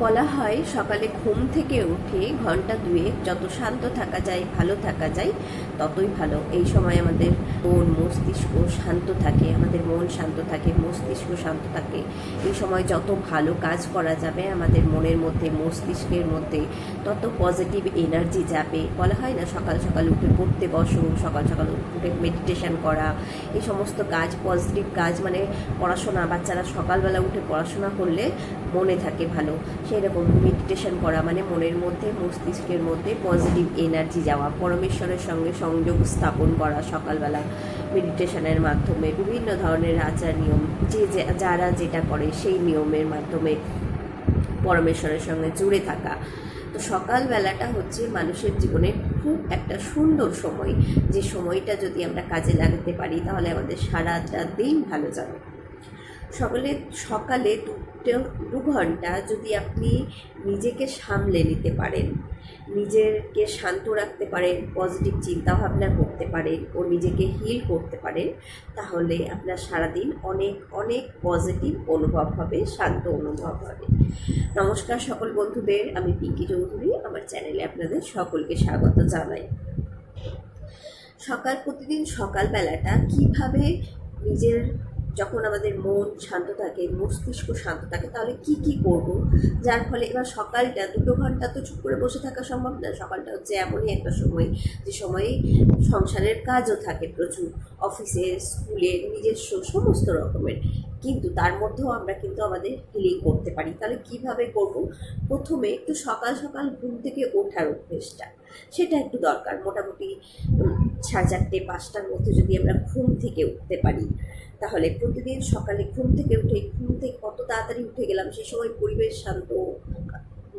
বলা হয় সকালে ঘুম থেকে উঠে ঘন্টা দুয়েক যত শান্ত থাকা যায়, ভালো থাকা যায়, ততই ভালো। এই সময় আমাদের মন মস্তিষ্ক শান্ত থাকে, আমাদের মন শান্ত থাকে, মস্তিষ্ক শান্ত থাকে। এই সময় যত ভালো কাজ করা যাবে আমাদের মনের মধ্যে, মস্তিষ্কের মধ্যে, তত পজিটিভ এনার্জি যাবে। বলা হয় না, সকাল সকাল উঠে পড়তে বসো, সকাল সকাল উঠে মেডিটেশন করা, এই সমস্ত কাজ পজিটিভ কাজ। মানে পড়াশোনা, বাচ্চারা সকালবেলা উঠে পড়াশোনা করলে মনে থাকে ভালো। সেই রকম মেডিটেশন করা মানে মনের মধ্যে, মস্তিষ্কের মধ্যে পজিটিভ এনার্জি যাওয়া, পরমেশ্বরের সঙ্গে সংযোগ স্থাপন করা সকালবেলা মেডিটেশনের মাধ্যমে। বিভিন্ন ধরনের আচার নিয়ম, যারা যেটা করে সেই নিয়মের মাধ্যমে পরমেশ্বরের সঙ্গে জুড়ে থাকা। তো সকালবেলাটা হচ্ছে মানুষের জীবনের খুব একটা সুন্দর সময়, যে সময়টা যদি আমরা কাজে লাগাতে পারি তাহলে আমাদের সারাটা দিন ভালো যাবে। সকালে 2 ঘন্টা যদি আপনি নিজেকে সামলে নিতে পারেন, নিজেকে শান্ত রাখতে পারেন, পজিটিভ চিন্তাভাবনা করতে পারেন ও নিজেকে হিল করতে পারেন, তাহলে আপনার সারাদিন অনেক অনেক পজিটিভ অনুভব হবে, শান্ত অনুভব হবে। নমস্কার সকল বন্ধুদের, আমি পিঙ্কি চৌধুরী। আমার চ্যানেলে আপনাদের সকলকে স্বাগত জানাই। প্রতিদিন সকালবেলাটা কিভাবে নিজের, যখন আমাদের মন শান্ত থাকে, মস্তিষ্ক শান্ত থাকে, তাহলে কি কি করব, যার ফলে এবার সকালটা 2 ঘন্টা তো চুপ করে বসে থাকা সম্ভব না। সকালটা হচ্ছে এমনই একটা সময় যে সময়ে সংসারের কাজও থাকে প্রচুর, অফিসের, স্কুলের, নিজস্ব সমস্ত রকমের, কিন্তু তার মধ্যেও আমরা কিন্তু আমাদের হিলিং করতে পারি। তাহলে কিভাবে করব? প্রথমে একটু সকাল সকাল ঘুম থেকে ওঠার অভ্যেসটা, সেটা একটু দরকার। মোটামুটি 4:30-5টার মধ্যে যদি আমরা ঘুম থেকে উঠতে পারি, তাহলে প্রতিদিন সকালে ঘুম থেকে কত তাড়াতাড়ি উঠে গেলাম, সে সময় পরিবেশ শান্ত,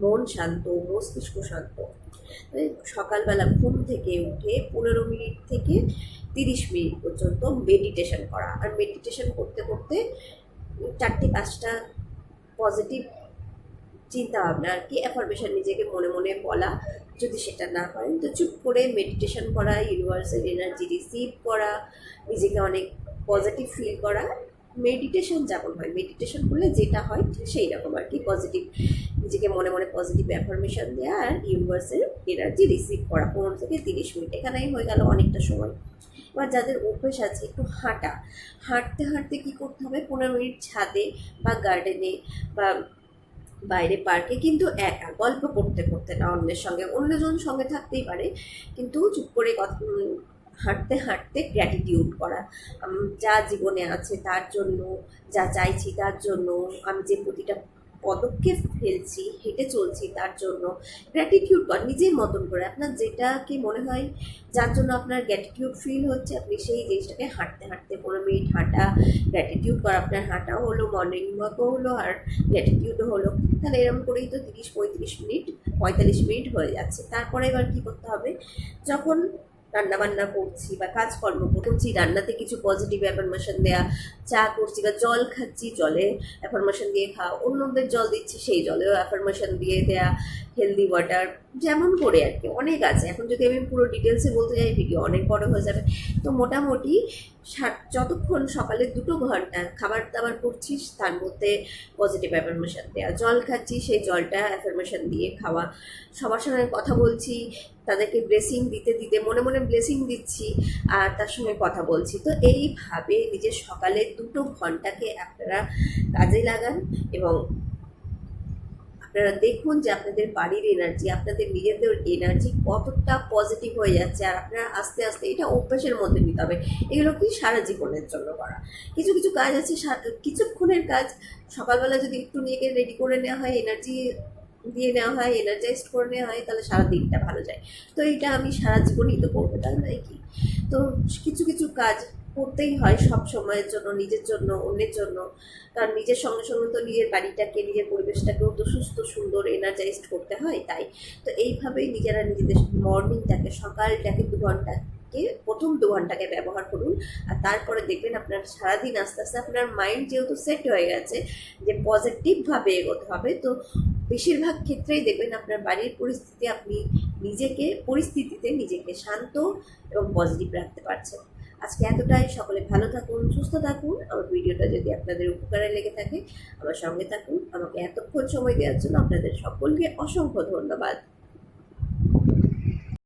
মন শান্ত, মস্তিষ্ক শান্ত। সকালবেলা ঘুম থেকে উঠে 15 মিনিট থেকে 30 মিনিট পর্যন্ত মেডিটেশন করা, আর মেডিটেশন করতে করতে 4-5টা পজিটিভ চিন্তা ভাবনা আর কি, অ্যাফার্মেশন নিজেকে মনে মনে বলা। যদি সেটা না পারেন তো চুপ করে মেডিটেশন করা, ইউনিভার্সাল এনার্জি রিসিভ করা, নিজেকে অনেক পজিটিভ ফিল করা। মেডিটেশন যেমন হয়, মেডিটেশন করলে যেটা হয় ঠিক সেই রকম আর কি, পজিটিভ, নিজেকে মনে মনে পজিটিভ অ্যাফার্মেশন দেওয়া আর ইউনিভার্সাল এনার্জি রিসিভ করা 15 থেকে 30 মিনিট। এখানেই হয়ে গেল অনেকটা সময়। এবার যাদের অভ্যেস আছে একটু হাঁটতে হাঁটতে কী করতে হবে, 15 মিনিট ছাদে বা গার্ডেনে বা বাইরে পার্কে, কিন্তু একা গল্প করতে করতে না, অন্যের সঙ্গে, অন্যজন সঙ্গে থাকতেই পারে, কিন্তু চুপ করে হাঁটতে হাঁটতে গ্র্যাটিটিউড করা, যা জীবনে আছে তার জন্য, যা চাইছি তার জন্য, আমি যে প্রতিটা পদক্ষেপ ফেলছি, হেঁটে চলছি তার জন্য গ্র্যাটিটিউড করা নিজের মতন করে। আপনার যেটাকে মনে হয়, যার জন্য আপনার গ্র্যাটিটিউড ফিল হচ্ছে, আপনি সেই জিনিসটাকে হাঁটতে হাঁটতে 15 মিনিট হাঁটা, গ্র্যাটিটিউড করা, আপনার হাঁটাও হলো, মর্নিং ওয়াকও হলো, আর গ্র্যাটিটিউডও হলো। তাহলে এরকম করেই তো 30-35 মিনিট, 45 মিনিট হয়ে যাচ্ছে। তারপরে এবার কী করতে হবে, যখন রান্নাবান্না করছি বা কাজকর্ম করছি, রান্নাতে কিছু পজিটিভ অ্যাফার্মেশন দেওয়া, চা করছি বা জল খাচ্ছি, জলে অ্যাফার্মেশন দিয়ে খাওয়া, অন্যদের জল দিচ্ছি সেই জলেও অ্যাফার্মেশন দিয়ে দেওয়া, হেলদি ওয়াটার, যেমন করে আর কি, অনেক আছে। এখন যদি আমি পুরো ডিটেলসে বলতে যাই ভিডিও অনেক বড় হয়ে যাবে। তো মোটামুটি যতক্ষণ সকালে 2 ঘন্টা খাবার দাবার করছিস তার মধ্যে পজিটিভ অ্যাফার্মেশন দেওয়া, জল খাচ্ছি সেই জলটা অ্যাফার্মেশন দিয়ে খাওয়া, সবার সঙ্গে কথা বলছি, তাদেরকে ব্লেসিং দিতে দিতে মনে মনে ব্লেসিং দিচ্ছি আর তার সঙ্গে কথা বলছি। তো এইভাবে নিজের সকালের 2 ঘন্টাকে আপনারা কাজে লাগান এবং আপনারা দেখুন যে আপনাদের বাড়ির এনার্জি, আপনাদের নিজেদের এনার্জি কতটা পজিটিভ হয়ে যাচ্ছে। আর আপনারা আস্তে আস্তে এটা অভ্যাসের মধ্যে নিতে হবে। এগুলো কি সারা জীবনের জন্য করা। কিছু কিছু কাজ আছে কিছুক্ষণের কাজ, সকালবেলা যদি একটু নিজেকে রেডি করে নেওয়া হয়, এনার্জি দিয়ে নেওয়া হয়, এনার্জাইজড করে নেওয়া হয়, তাহলে সারা দিনটা ভালো যায়। তো এটা আমি সারা জীবনই তো করবো, তাই নয় কি? তো কিছু কিছু কাজ করতেই হয় সব সময়ের জন্য, নিজের জন্য, অন্যের জন্য। কারণ নিজের সঙ্গে সঙ্গে তো নিজের বাড়িটাকে, নিজের পরিবেশটাকেও তো সুস্থ, সুন্দর, এনার্জাইজড করতে হয়। তাই তো এইভাবেই নিজেরা নিজেদের মর্নিংটাকে, সকালটাকে 2 ঘন্টাকে, প্রথম 2 ঘন্টাকে ব্যবহার করুন। আর তারপরে দেখবেন আপনার সারাদিন আস্তে আস্তে আপনার মাইন্ড যেহেতু সেট হয়ে গেছে যে পজিটিভভাবে এগোতে হবে, তো বেশিরভাগ ক্ষেত্রেই দেখবেন আপনার বাড়ির পরিস্থিতিতে নিজেকে শান্ত এবং পজিটিভ রাখতে পারছেন। আজকে এতটাই, সকলে ভালো থাকুন, সুস্থ থাকুন। আমার ভিডিওটা যদি আপনাদের উপকারে লেগে থাকে আমার সঙ্গে থাকুন। আমাকে এতক্ষণ সময় দেওয়ার জন্য আপনাদের সকলকে অসংখ্য ধন্যবাদ।